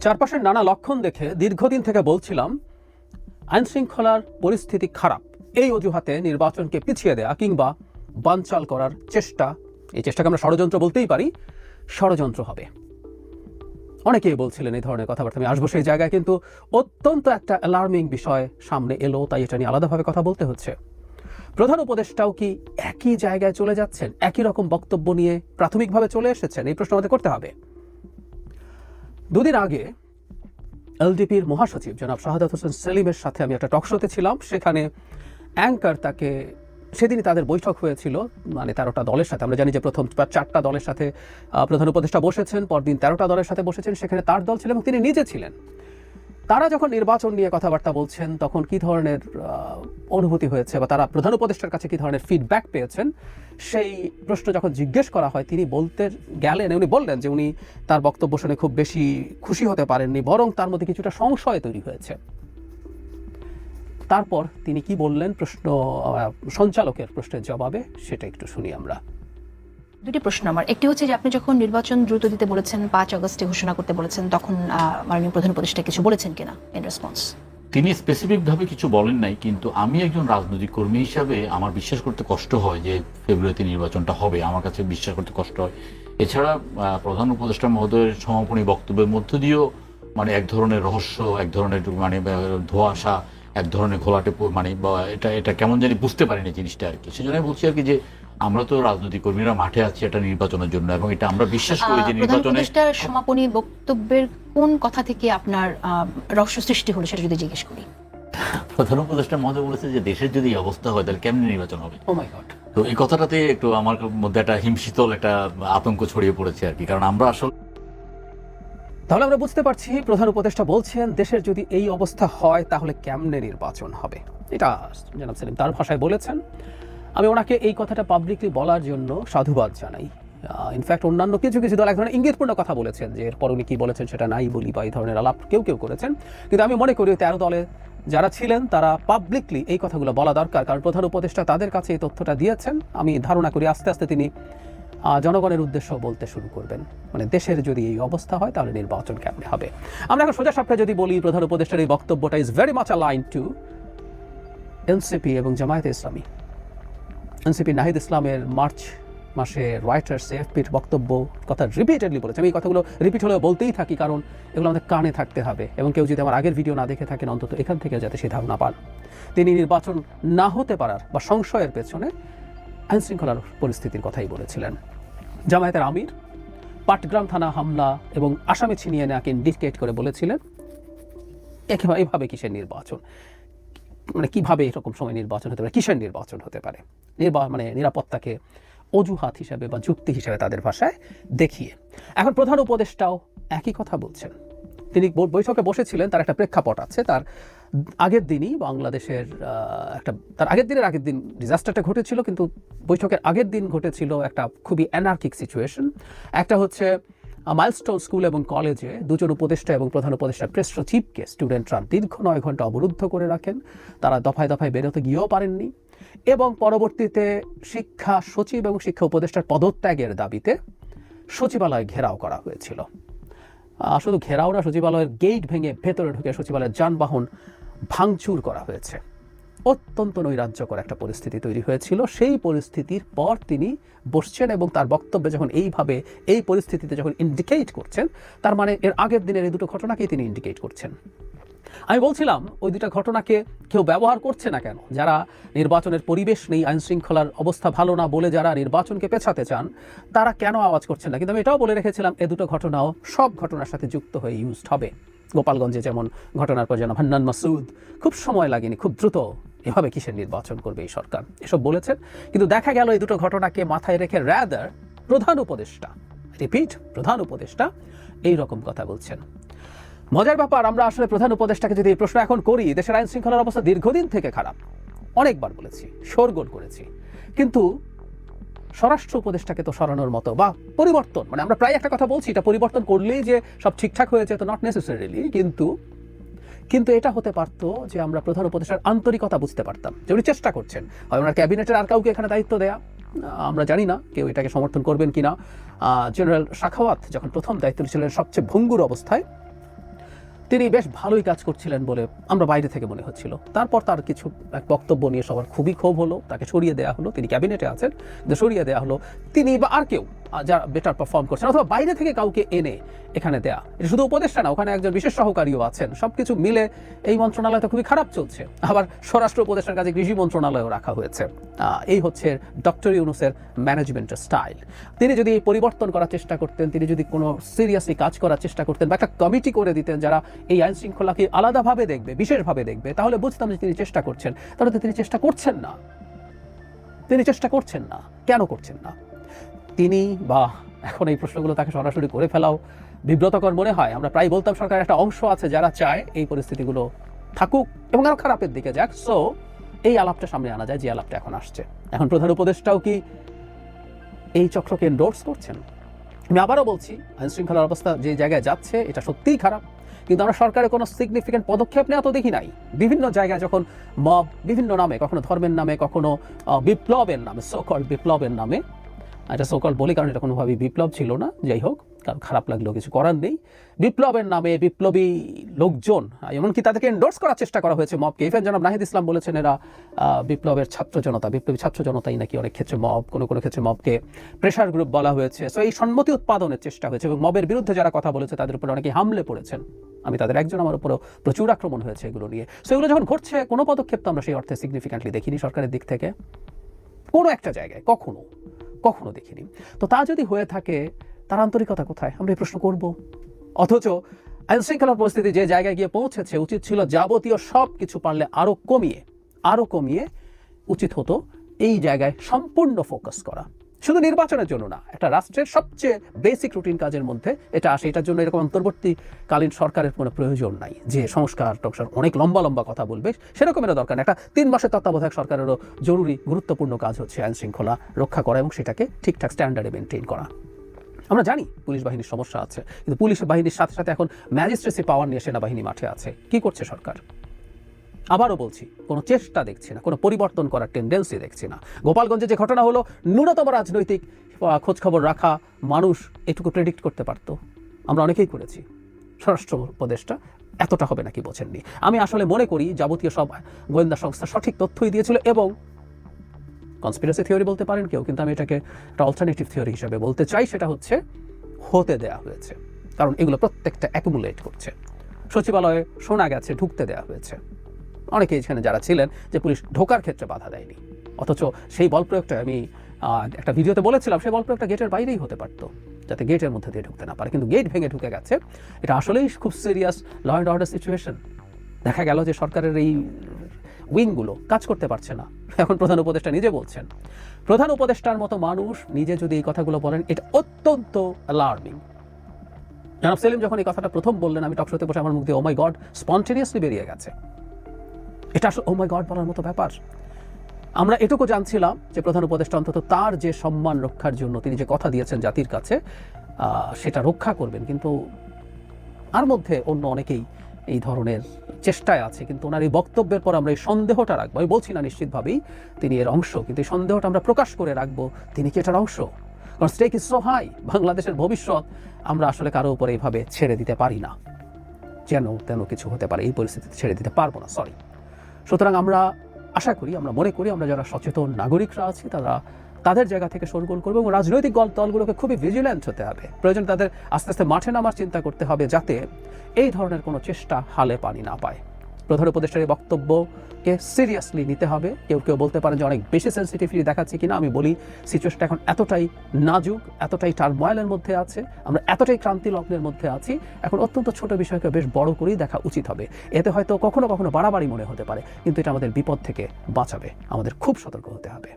চারপাশের নানা লক্ষণ দেখে দীর্ঘদিন থেকে বলছিলাম আইনশৃঙ্খলার পরিস্থিতি খারাপ, এই অজুহাতে নির্বাচনকে পিছিয়ে দেয়া কিংবা বানচাল করার চেষ্টা, এই চেষ্টাকে আমরা ষড়যন্ত্র বলতেই পারি, ষড়যন্ত্র হবে। অনেকেই বলছিলেন এই ধরনের কথাবার্তা, আমি আসবো সেই জায়গায়, কিন্তু অত্যন্ত একটা অ্যালার্মিং বিষয় সামনে এলো, তাই এটা নিয়ে আলাদাভাবে কথা বলতে হচ্ছে। প্রধান উপদেষ্টাও কি একই জায়গায় চলে যাচ্ছেন, একই রকম বক্তব্য নিয়ে প্রাথমিকভাবে চলে এসেছেন? এই প্রশ্ন আমাদের করতে হবে। দুদিন আগে এলডিপির মহাসচিব জনাব শাহাদাত হোসেন সেলিমের সাথে আমি একটা টকশোতে ছিলাম। সেখানে অ্যাঙ্কার তাকে, সেদিনই তাদের বৈঠক হয়েছিল, মানে 13টা দলের সাথে। আমরা জানি যে প্রথম 4টা দলের সাথে প্রধান উপদেষ্টা বসেছেন, পরদিন 13টা দলের সাথে বসেছেন, সেখানে তার দল ছিল এবং তিনি নিজে ছিলেন। তারা যখন নির্বাচন নিয়ে কথাবার্তা বলছেন তখন কি ধরনের অনুভূতি হয়েছে বা তারা প্রধান উপদেষ্টার কাছে কি ধরনের ফিডব্যাক পেয়েছেন, সেই প্রশ্ন যখন জিজ্ঞেস করা হয়, তিনি বলতে গেলেন, উনি বললেন যে উনি তার বক্তব্য শুনে খুব বেশি খুশি হতে পারেননি, বরং তার মধ্যে কিছুটা সংশয় তৈরি হয়েছে। তারপর তিনি কি বললেন সঞ্চালকের প্রশ্নের জবাবে, সেটা একটু শুনি আমরা। দুটি প্রশ্ন আমার। একটি হচ্ছে যে আপনি যখন নির্বাচন দ্রুত দিতে বলেছেন, 5 আগস্টে ঘোষণা করতে বলেছেন, তখন মাননীয় প্রধান উপদেষ্টা কিছু বলেছেন কিনা ইন রেসপন্স? তিনি স্পেসিফিকভাবে কিছু বলেন নাই, কিন্তু আমি একজন রাজনৈতিক কর্মী হিসাবে আমার বিশ্বাস করতে কষ্ট হয় যে ফেব্রুয়ারিতে নির্বাচনটা হবে। আমার কাছে বিশ্বাস করতে কষ্ট হয়। এছাড়া প্রধান উপদেষ্টা মহোদয়ের সমাপনী বক্তব্যের মধ্য দিয়েও মানে এক ধরনের রহস্য, এক ধরনের মানে ধোঁয়াশা, এক ধরনের ঘোলাটে, মানে এটা কেমন জানি বুঝতে পারিনি জিনিসটা আর কি। সেজন্য বলছি আর কি যে আমরা তো রাজনৈতিক কর্মীরা মাঠে আছি এটা নির্বাচনের জন্য, এবং এটা আমরা বিশ্বাস করি যে নির্বাচনে সমাপনী বক্তব্যের কোন কথা থেকে আপনার রহস্য সৃষ্টি হলো সেটা যদি জিজ্ঞেস করি। প্রধান উপদেষ্টা মহোদয় বলেছে যে দেশের যদি এই অবস্থা হয় তাহলে কেমন নির্বাচন হবে। ও মাই গড। তো এই কথাটাতে একটু আমার মধ্যে একটা হিমশীতল একটা আতঙ্ক ছড়িয়ে পড়েছে আর কি, কারণ আমরা আসলে তাহলে আমরা বুঝতে পারছি প্রধান উপদেষ্টা বলছেন দেশের যদি এই অবস্থা হয় তাহলে কেমনে নির্বাচন হবে, এটা জনাব সেলিম তার ভাষায় বলেছেন। আমি ওনাকে এই কথাটা পাবলিকলি বলার জন্য সাধুবাদ জানাই। ইনফ্যাক্ট অন্যান্য কিছু দল এক ধরনের ইঙ্গিতপূর্ণ কথা বলেছেন, যে এরপর উনি কি বলেছেন সেটা নাই বলি, বা এই ধরনের আলাপ কেউ করেছেন। কিন্তু আমি মনে করি 13 দলে যারা ছিলেন তারা পাবলিকলি এই কথাগুলো বলা দরকার, কারণ প্রধান উপদেষ্টা তাদের কাছে এই তথ্যটা দিয়েছেন। আমি ধারণা করি আস্তে আস্তে তিনি জনগণের উদ্দেশ্য বলতে শুরু করবেন, মানে দেশের যদি এই অবস্থা হয় তাহলে নির্বাচন কেমনে হবে। আমরা এখন সোজা সাপটা যদি বলি, প্রধান উপদেষ্টার এই বক্তব্যটা is very much aligned to NCP এবং জামায়াতে ইসলামী। এনসিপি নাহিদ ইসলামের মার্চ মাসে রয়টার্স এএফপির বক্তব্য কথা রিপিটেডলি বলেছে। আমি এই কথাগুলো রিপিট হলেও বলতেই থাকি, কারণ এগুলো আমাদের কানে থাকতে হবে, এবং কেউ যদি আমার আগের ভিডিও না দেখে থাকেন অন্তত এখান থেকে যাতে সেই ধারণা পান। তিনি নির্বাচন না হতে পারার বা সংশয়ের পেছনে আইনশৃঙ্খলার পরিস্থিতির কথাই বলেছিলেন। জামায়াতের আমির পাটগ্রাম থানা হামলা এবং আসামে ছিনিয়ে নেওয়াকে ইন্ডিকেট করে বলেছিলেন এভাবে কিসের নির্বাচন, মানে কিভাবে এরকম সময় নির্বাচন হতে পারে, কিসের নির্বাচন হতে পারে, মানে নিরাপত্তাকে অজুহাত হিসাবে বা যুক্তি হিসাবে তাদের ভাষায় দেখিয়ে। এখন প্রধান উপদেষ্টাও একই কথা বলছেন। তিনি বৈঠকে বসেছিলেন, তার একটা প্রেক্ষাপট আছে। তার আগের দিনই বাংলাদেশের তার আগের দিন ডিজাস্টারটা ঘটেছিল, কিন্তু বৈঠকের আগের দিন ঘটেছিল একটা খুবই অ্যানার্কিক সিচুয়েশন। একটা হচ্ছে মাইলস্টোন স্কুল এবং কলেজে 2 জন উপদেষ্টা এবং প্রধান উপদেষ্টা প্রেস সচিবকে স্টুডেন্টরা দীর্ঘ 9 ঘন্টা অবরুদ্ধ করে রাখেন। তারা দফায় বেরোতে গিয়েও পারেননি, এবং পরবর্তীতে শিক্ষা সচিব এবং শিক্ষা উপদেষ্টার পদত্যাগের দাবিতে সচিবালয় ঘেরাও করা হয়েছিল। শুধু ঘেরাও না, সচিবালয়ের গেট ভেঙে ভেতরে ঢুকে সচিবালয়ের যানবাহন ভাঙচুর করা হয়েছে। অত্যন্ত নৈরাজ্যকর একটা পরিস্থিতি তৈরি হয়েছিল। সেই পরিস্থিতির পর তিনি বসছেন এবং তার বক্তব্যে যখন এইভাবে এই পরিস্থিতিতে যখন ইন্ডিকেট করছেন, তার মানে এর আগের দিনের এই দুটো ঘটনাকেই তিনি ইন্ডিকেট করছেন। আমি বলছিলাম ওই দুটা ঘটনাকে কেউ ব্যবহার করছে না কেন? যারা নির্বাচনের পরিবেশ নেই, আইনশৃঙ্খলার অবস্থা ভালো না বলে যারা নির্বাচনকে পেছাতে চান, তারা কেন আওয়াজ করছেন না? কিন্তু আমি এটাও বলে রেখেছিলাম এই দুটো ঘটনাও সব ঘটনার সাথে যুক্ত হয়ে ইউজড হবে। গোপালগঞ্জে যেমন ঘটনার পর যেন হান্নান মাসুদ খুব সময় লাগেনি, খুব দ্রুত এভাবে কিসের নির্বাচন করবে এই সরকার, এসব বলেছেন। কিন্তু দেখা গেল এই দুটো ঘটনাকে মাথায় রেখে রাদার প্রধান উপদেষ্টা এইরকম কথা বলছেন। মজার ব্যাপার, আমরা আসলে প্রধান উপদেষ্টাকে যদি এই প্রশ্ন এখন করি, দেশের আইন শৃঙ্খলার অবস্থা দীর্ঘদিন থেকে খারাপ, অনেকবার বলেছি, শোরগোল করেছি, কিন্তু স্বরাষ্ট্র উপদেষ্টাকে তো সরানোর মতো বা পরিবর্তন, মানে আমরা প্রায় একটা কথা বলছি, এটা পরিবর্তন করলেই যে সব ঠিকঠাক হয়েছে তো নট নেসেসারিলি, কিন্তু এটা হতে পারতো যে আমরা প্রধান উপদেষ্টার আন্তরিকতা বুঝতে পারতাম যে উনি চেষ্টা করছেন। হয় ওনার ক্যাবিনেটের আর কাউকে এখানে দায়িত্ব দেয়া, আমরা জানি না কেউ এটাকে সমর্থন করবেন কিনা। জেনারেল শাখাওয়াত যখন প্রথম দায়িত্ব ছিলেন সবচেয়ে ভঙ্গুর অবস্থায়, তিনি বেশ ভালোই কাজ করছিলেন বলে আমরা বাইরে থেকে মনে হচ্ছিল। তারপর তার কিছু এক বক্তব্য নিয়ে সবার খুবই ক্ষোভ হলো, তাকে সরিয়ে দেওয়া হলো। তিনি ক্যাবিনেটে আছেন, কিন্তু সরিয়ে দেওয়া হলো। তিনি বা আর কেউ যারা বেটার পারফর্ম করছেন অথবা বাইরে থেকে কাউকে এনে এখানে দেয়া, এটা শুধু উপদেষ্টা না, ওখানে একজন বিশেষ সহকারীও আছেন। সবকিছু মিলে এই মন্ত্রণালয় তো খুবই খারাপ চলছে। আবার স্বরাষ্ট্র উপদেষ্টার কাছে কৃষি মন্ত্রণালয়ও রাখা হয়েছে। এই হচ্ছে ডক্টর ইউনূসের ম্যানেজমেন্টের স্টাইল। তিনি যদি পরিবর্তন করার চেষ্টা করতেন, তিনি যদি কোনো সিরিয়াসলি কাজ করার চেষ্টা করতেন বা একটা কমিটি করে দিতেন যারা এই আইন শৃঙ্খলাকে আলাদাভাবে দেখবে, বিশেষভাবে দেখবে, তাহলে বুঝতাম যে তিনি চেষ্টা করছেন। তাহলে তো তিনি চেষ্টা করছেন না। তিনি চেষ্টা করছেন না। কেন করছেন না? তিনি বা এখন এই প্রশ্নগুলো তাকে সরাসরি করে ফেলাও বিব্রতকর মনে হয়। আমরা প্রায় বলতাম সরকারের একটা অংশ আছে যারা চায় এই পরিস্থিতিগুলো থাকুক এবং আরো খারাপের দিকে যাক। সো এই আলাপটা সামনে আনা যায়, যে আলাপটা এখন আসছে। এখন প্রধান উপদেষ্টাও কি এই চক্রকে এন্ডোর্স করছেন? আমি আবারও বলছি, আইন শৃঙ্খলার অবস্থা যে জায়গায় যাচ্ছে এটা সত্যিই খারাপ, কিন্তু আমরা সরকারের কোনো সিগনিফিকেন্ট পদক্ষেপ নেওয়া তো দেখি নাই। বিভিন্ন জায়গায় যখন মব বিভিন্ন নামে, কখনো ধর্মের নামে, কখনো বিপ্লবের নামে, সোকল বিপ্লবের নামে, এটা সোকল বলি কারণ এটা কোনোভাবেই বিপ্লব ছিল না, যাই হোক, কারণ খারাপ লাগলেও কিছু করার নেই। বিপ্লবের নামে বিপ্লবী লোকজন, এমনকি তাদেরকে এন্ডোর্স করার চেষ্টা করা হয়েছে মবকে। ইভেন জনাব নাহিদ ইসলাম বলেছেন এরা বিপ্লবের ছাত্র জনতা, বিপ্লবী ছাত্র জনতাই নাকি অনেক ক্ষেত্রে মব, কোনো কোনো ক্ষেত্রে মবকে প্রেশার গ্রুপ বলা হয়েছে। সো এই সম্মতি উৎপাদনের চেষ্টা হয়েছে এবং মবের বিরুদ্ধে যারা কথা বলেছে তাদের উপরে অনেকে হামলে পড়েছেন। আমি তাদের একজন, আমার উপরও প্রচুর আক্রমণ হয়েছে এগুলো নিয়ে। সো এগুলো যখন ঘটছে, কোনো পদক্ষেপ তো আমরা সেই অর্থে সিগনিফিক্যান্টলি দেখিনি সরকারের দিক থেকে, কোনো একটা জায়গায় কখনো দেখিনি। তো তা যদি হয়ে থাকে, তার আন্তরিকতা কোথায়? আমরা এই প্রশ্ন করব। অথচ আইন শৃঙ্খলার পরিস্থিতি যে জায়গায় গিয়ে পৌঁছেছে, উচিত ছিল যাবতীয় সব কিছু পারলে আরো কমিয়ে উচিত হতো এই জায়গায় সম্পূর্ণ ফোকাস করা। শুধু নির্বাচনের জন্য না, একটা রাষ্ট্রের সবচেয়ে বেসিক রুটিন কাজের মধ্যে এটা আসে। এটার জন্য এরকম অন্তর্বর্তীকালীন সরকারের কোনো প্রয়োজন নাই যে সংস্কার অনেক লম্বা কথা বলবে, সেরকমের দরকার নেই। একটা 3 মাসের তত্ত্বাবধায়ক সরকারেরও জরুরি গুরুত্বপূর্ণ কাজ হচ্ছে আইন শৃঙ্খলা রক্ষা করা এবং সেটাকে ঠিকঠাক স্ট্যান্ডার্ডে মেনটেন করা। আমরা জানি পুলিশ বাহিনীর সমস্যা আছে, কিন্তু পুলিশ বাহিনীর সাথে সাথে এখন ম্যাজিস্ট্রেসি পাওয়ার নিয়ে সেনাবাহিনী মাঠে আছে। কি করছে সরকার? আবারও বলছি, কোনো চেষ্টা দেখছি না, কোনো পরিবর্তন করার টেন্ডেন্সি দেখছি না। গোপালগঞ্জে যে ঘটনা হলো, ন্যূনতম রাজনৈতিক খোঁজখবর রাখা মানুষ এটুকু প্রেডিক্ট করতে পারত। আমরা অনেকেই করেছি। স্বরাষ্ট্র উপদেষ্টা এতটা হবে নাকি বোঝেননি। আমি আসলে মনে করি যাবতীয় সব গোয়েন্দা সংস্থা সঠিক তথ্যই দিয়েছিল এবং কনস্পিরেসি থিওরি বলতে পারেন কেউ, কিন্তু আমি এটাকে একটা অল্টারনেটিভ থিওরি হিসেবে বলতে চাই। সেটা হচ্ছে হতে দেয়া হয়েছে, কারণ এগুলো প্রত্যেকটা অ্যাকুমুলেট করছে। সচিবালয়ে শোনা গেছে ঢুকতে দেওয়া হয়েছে। অনেকে এখানে যারা ছিলেন যে পুলিশ ঢোকার ক্ষেত্রে বাধা দেয়নি, অথচ সেই বল প্রয়োগটা আমি একটা ভিডিওতে বলেছিলাম, সেই বল প্রয়োগটা গেটের বাইরেই হতে পারতো, যাতে গেটের মধ্যে দিয়ে ঢুকতে না পারে, কিন্তু গেট ভেঙে ঢুকে গেছে। এটা আসলেই খুব serious law and order situation. দেখা গেল যে সরকারের এই উইংগুলো কাজ করতে পারছে না। এখন প্রধান উপদেষ্টা নিজে বলছেন, প্রধান উপদেষ্টার মতো মানুষ নিজে যদি এই কথাগুলো বলেন, এটা অত্যন্ত অ্যালার্মিং। জনাব সেলিম যখন এই কথাটা প্রথম বললেন, আমি টকশোতে বসে আমার মুখ দিয়ে ও মাই গড স্পন্টেনিয়াসলি বেরিয়ে গেছে। এটা আসলে ও মাই গড বলার মতো ব্যাপার। আমরা এটুকু জানছিলাম যে প্রধান উপদেষ্টা অন্তত তার যে সম্মান রক্ষার জন্য তিনি যে কথা দিয়েছেন জাতির কাছে, সেটা রক্ষা করবেন, কিন্তু আর মধ্যে অন্য অনেকেই এই ধরনের চেষ্টায় আছে। কিন্তু ওনার এই বক্তব্যের পর আমরা এই সন্দেহটা রাখবো। আমি বলছি না নিশ্চিতভাবেই তিনি এর অংশ, কিন্তু এই সন্দেহটা আমরা প্রকাশ করে রাখবো, তিনি কি এটার অংশ? কারণ স্টেক ইজ সো হাই। বাংলাদেশের ভবিষ্যৎ আমরা আসলে কারো উপরে এইভাবে ছেড়ে দিতে পারি না। যেন তেন কিছু হতে পারে, এই পরিস্থিতিতে ছেড়ে দিতে পারবো না, সরি। সুতরাং আমরা আশা করি, আমরা মনে করি, আমরা যারা সচেতন নাগরিকরা আছি তারা তাদের জায়গা থেকে শোরগোল করবে এবং রাজনৈতিক দলগুলোকে খুবই ভিজিল্যান্ট হতে হবে। প্রয়োজন তাদের আস্তে আস্তে মাঠে নামার চিন্তা করতে হবে, যাতে এই ধরনের কোনো চেষ্টা হালে পানি না পায়। প্রধান উপদেষ্টার এই বক্তব্যকে সিরিয়াসলি নিতে হবে। কেউ কেউ বলতে পারেন যে অনেক বেশি সেন্সিটিভলি দেখাচ্ছে কিনা। আমি বলি সিচুয়েশনটা এখন এতটাই নাজুক, এতটাই টার্ময়েলের মধ্যে আছে, আমরা এতটাই ক্রান্তি লগ্নের মধ্যে আছি, এখন অত্যন্ত ছোট বিষয়কে বেশ বড় করেই দেখা উচিত হবে। এতে হয়তো কখনো কখনো বাড়াবাড়ি মনে হতে পারে, কিন্তু এটা আমাদের বিপদ থেকে বাঁচাবে। আমাদের খুব সতর্ক হতে হবে।